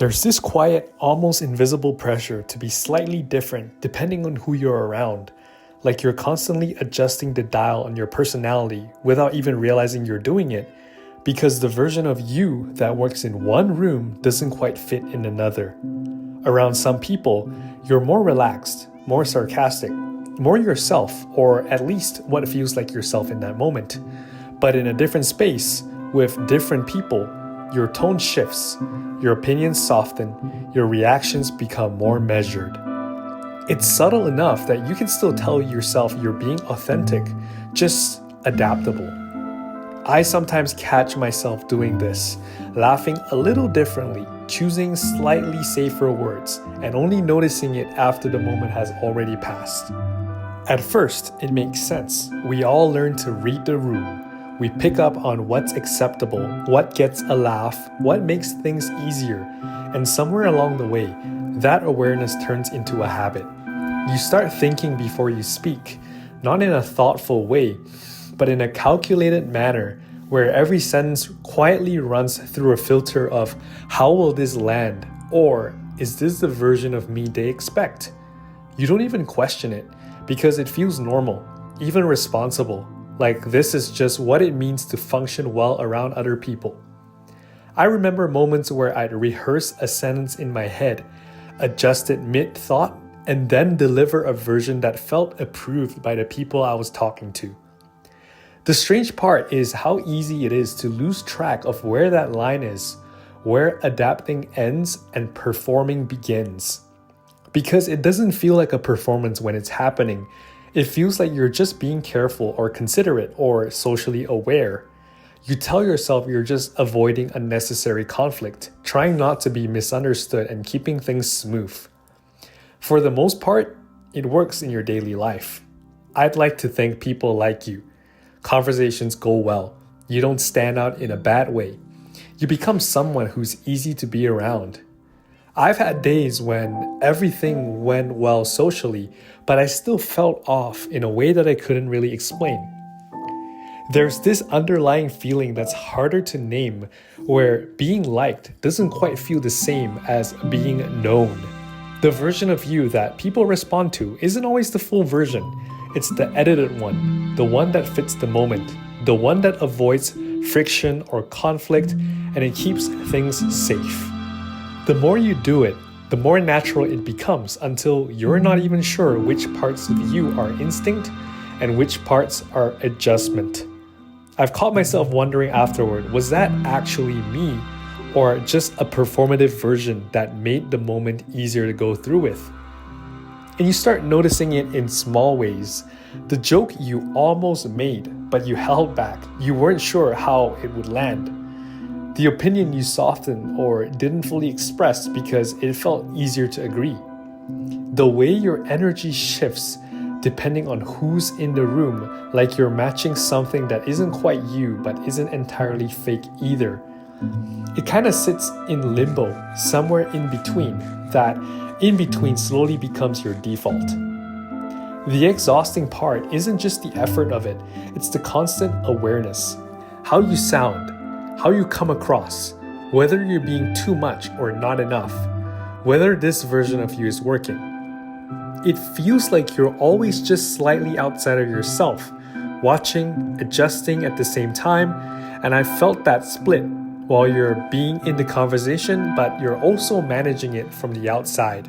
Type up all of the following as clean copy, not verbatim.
There's this quiet, almost invisible pressure to be slightly different depending on who you're around, like you're constantly adjusting the dial on your personality without even realizing you're doing it, because the version of you that works in one room doesn't quite fit in another. Around some people, you're more relaxed, more sarcastic, more yourself, or at least what feels like yourself in that moment. But in a different space, with different people, your tone shifts, your opinions soften, your reactions become more measured. It's subtle enough that you can still tell yourself you're being authentic, just adaptable. I sometimes catch myself doing this, laughing a little differently, choosing slightly safer words, and only noticing it after the moment has already passed. At first, it makes sense. We all learn to read the room. We pick up on what's acceptable, what gets a laugh, what makes things easier, and somewhere along the way, that awareness turns into a habit. You start thinking before you speak, not in a thoughtful way, but in a calculated manner where every sentence quietly runs through a filter of how will this land, or is this the version of me they expect? You don't even question it because it feels normal, even responsible. Like this is just what it means to function well around other people. I remember moments where I'd rehearse a sentence in my head, adjust it mid-thought, and then deliver a version that felt approved by the people I was talking to. The strange part is how easy it is to lose track of where that line is, where adapting ends and performing begins. Because it doesn't feel like a performance when it's happening. It feels like you're just being careful or considerate or socially aware. You tell yourself you're just avoiding unnecessary conflict, trying not to be misunderstood and keeping things smooth. For the most part, it works in your daily life. I'd like to think people like you. Conversations go well. You don't stand out in a bad way. You become someone who's easy to be around. I've had days when everything went well socially, but I still felt off in a way that I couldn't really explain. There's this underlying feeling that's harder to name, where being liked doesn't quite feel the same as being known. The version of you that people respond to isn't always the full version. It's the edited one, the one that fits the moment, the one that avoids friction or conflict, and it keeps things safe. The more you do it, the more natural it becomes until you're not even sure which parts of you are instinct and which parts are adjustment. I've caught myself wondering afterward, was that actually me or just a performative version that made the moment easier to go through with? And you start noticing it in small ways. The joke you almost made, but you held back. You weren't sure how it would land. The opinion you softened or didn't fully express because it felt easier to agree. The way your energy shifts depending on who's in the room, like you're matching something that isn't quite you but isn't entirely fake either. It kind of sits in limbo, somewhere in between. That in between slowly becomes your default. The exhausting part isn't just the effort of it, it's the constant awareness. How you sound, how you come across, whether you're being too much or not enough, whether this version of you is working. It feels like you're always just slightly outside of yourself, watching, adjusting at the same time, and I felt that split while you're being in the conversation, but you're also managing it from the outside.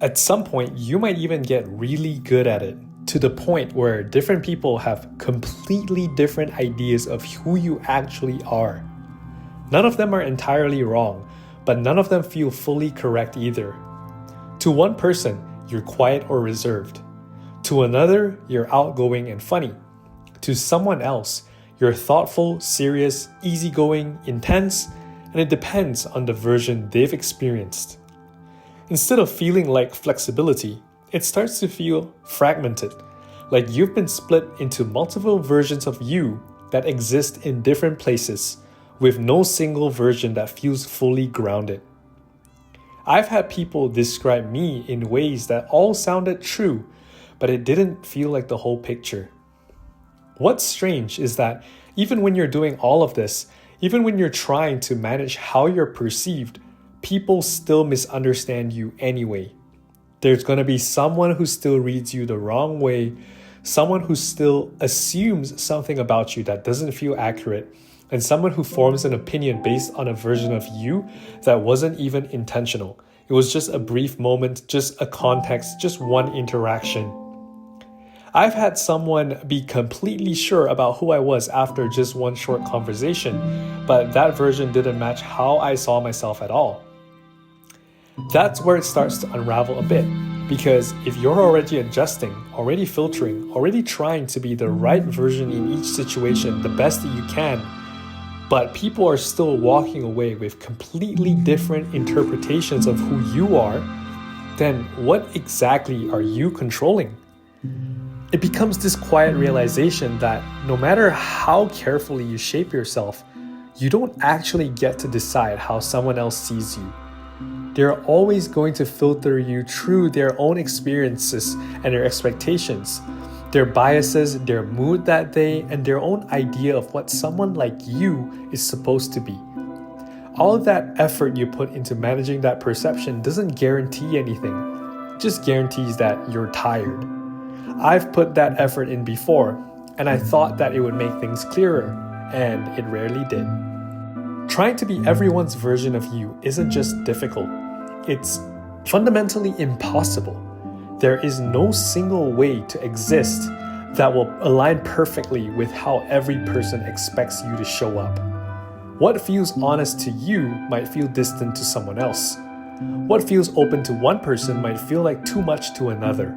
At some point, you might even get really good at it, to the point where different people have completely different ideas of who you actually are. None of them are entirely wrong, but none of them feel fully correct either. To one person, you're quiet or reserved. To another, you're outgoing and funny. To someone else, you're thoughtful, serious, easygoing, intense, and it depends on the version they've experienced. Instead of feeling like flexibility, it starts to feel fragmented, like you've been split into multiple versions of you that exist in different places, with no single version that feels fully grounded. I've had people describe me in ways that all sounded true, but it didn't feel like the whole picture. What's strange is that even when you're doing all of this, even when you're trying to manage how you're perceived, people still misunderstand you anyway. There's going to be someone who still reads you the wrong way, someone who still assumes something about you that doesn't feel accurate, and someone who forms an opinion based on a version of you that wasn't even intentional. It was just a brief moment, just a context, just one interaction. I've had someone be completely sure about who I was after just one short conversation, but that version didn't match how I saw myself at all. That's where it starts to unravel a bit, because if you're already adjusting, already filtering, already trying to be the right version in each situation, the best that you can, but people are still walking away with completely different interpretations of who you are, then what exactly are you controlling? It becomes this quiet realization that no matter how carefully you shape yourself, you don't actually get to decide how someone else sees you. They're always going to filter you through their own experiences and their expectations, their biases, their mood that day, and their own idea of what someone like you is supposed to be. All of that effort you put into managing that perception doesn't guarantee anything. It just guarantees that you're tired. I've put that effort in before, and I thought that it would make things clearer, and it rarely did. Trying to be everyone's version of you isn't just difficult, it's fundamentally impossible. There is no single way to exist that will align perfectly with how every person expects you to show up. What feels honest to you might feel distant to someone else. What feels open to one person might feel like too much to another.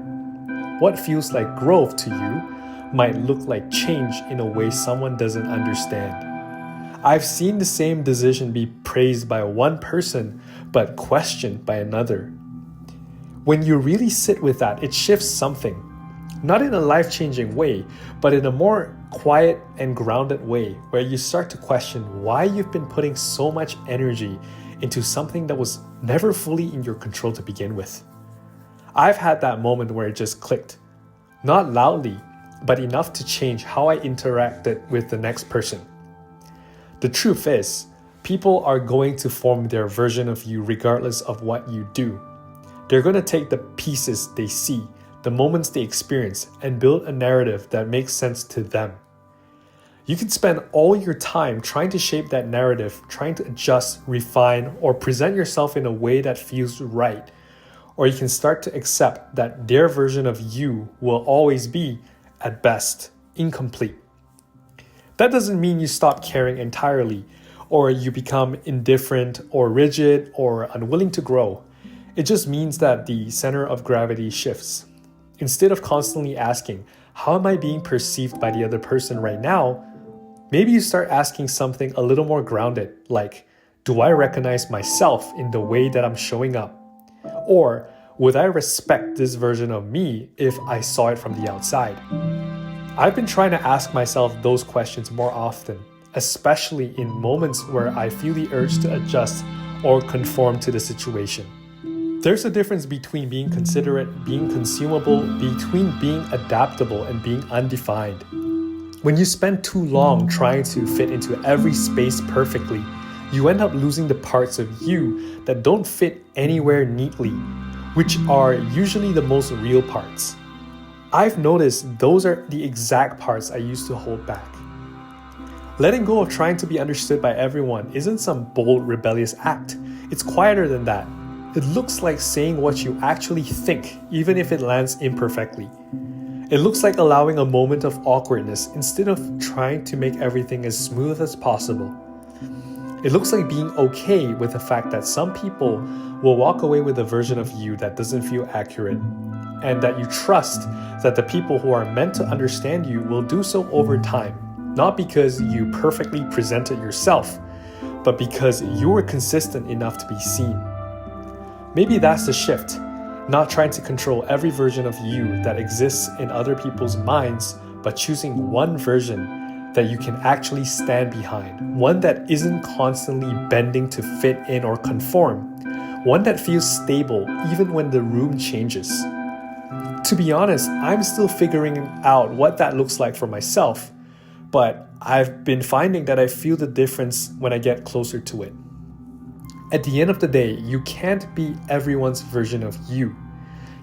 What feels like growth to you might look like change in a way someone doesn't understand. I've seen the same decision be praised by one person but questioned by another. When you really sit with that, it shifts something. Not in a life-changing way, but in a more quiet and grounded way where you start to question why you've been putting so much energy into something that was never fully in your control to begin with. I've had that moment where it just clicked. Not loudly, but enough to change how I interacted with the next person. The truth is, people are going to form their version of you regardless of what you do. They're going to take the pieces they see, the moments they experience, and build a narrative that makes sense to them. You can spend all your time trying to shape that narrative, trying to adjust, refine, or present yourself in a way that feels right. Or you can start to accept that their version of you will always be, at best, incomplete. That doesn't mean you stop caring entirely, or you become indifferent or rigid or unwilling to grow. It just means that the center of gravity shifts. Instead of constantly asking, how am I being perceived by the other person right now? Maybe you start asking something a little more grounded, like, do I recognize myself in the way that I'm showing up? Or would I respect this version of me if I saw it from the outside? I've been trying to ask myself those questions more often, especially in moments where I feel the urge to adjust or conform to the situation. There's a difference between being considerate, being consumable, between being adaptable and being undefined. When you spend too long trying to fit into every space perfectly, you end up losing the parts of you that don't fit anywhere neatly, which are usually the most real parts. I've noticed those are the exact parts I used to hold back. Letting go of trying to be understood by everyone isn't some bold, rebellious act. It's quieter than that. It looks like saying what you actually think, even if it lands imperfectly. It looks like allowing a moment of awkwardness instead of trying to make everything as smooth as possible. It looks like being okay with the fact that some people will walk away with a version of you that doesn't feel accurate, and that you trust that the people who are meant to understand you will do so over time, not because you perfectly presented yourself, but because you were consistent enough to be seen. Maybe that's the shift, not trying to control every version of you that exists in other people's minds, but choosing one version that you can actually stand behind, one that isn't constantly bending to fit in or conform, one that feels stable even when the room changes. To be honest, I'm still figuring out what that looks like for myself, but I've been finding that I feel the difference when I get closer to it. At the end of the day, you can't be everyone's version of you.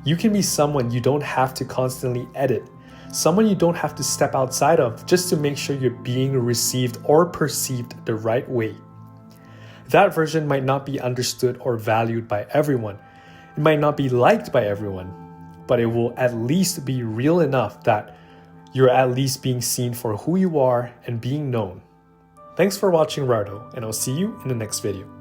You can be someone you don't have to constantly edit, someone you don't have to step outside of just to make sure you're being received or perceived the right way. That version might not be understood or valued by everyone. It might not be liked by everyone, but it will at least be real enough that you're at least being seen for who you are and being known. Thanks for watching, Rardo, and I'll see you in the next video.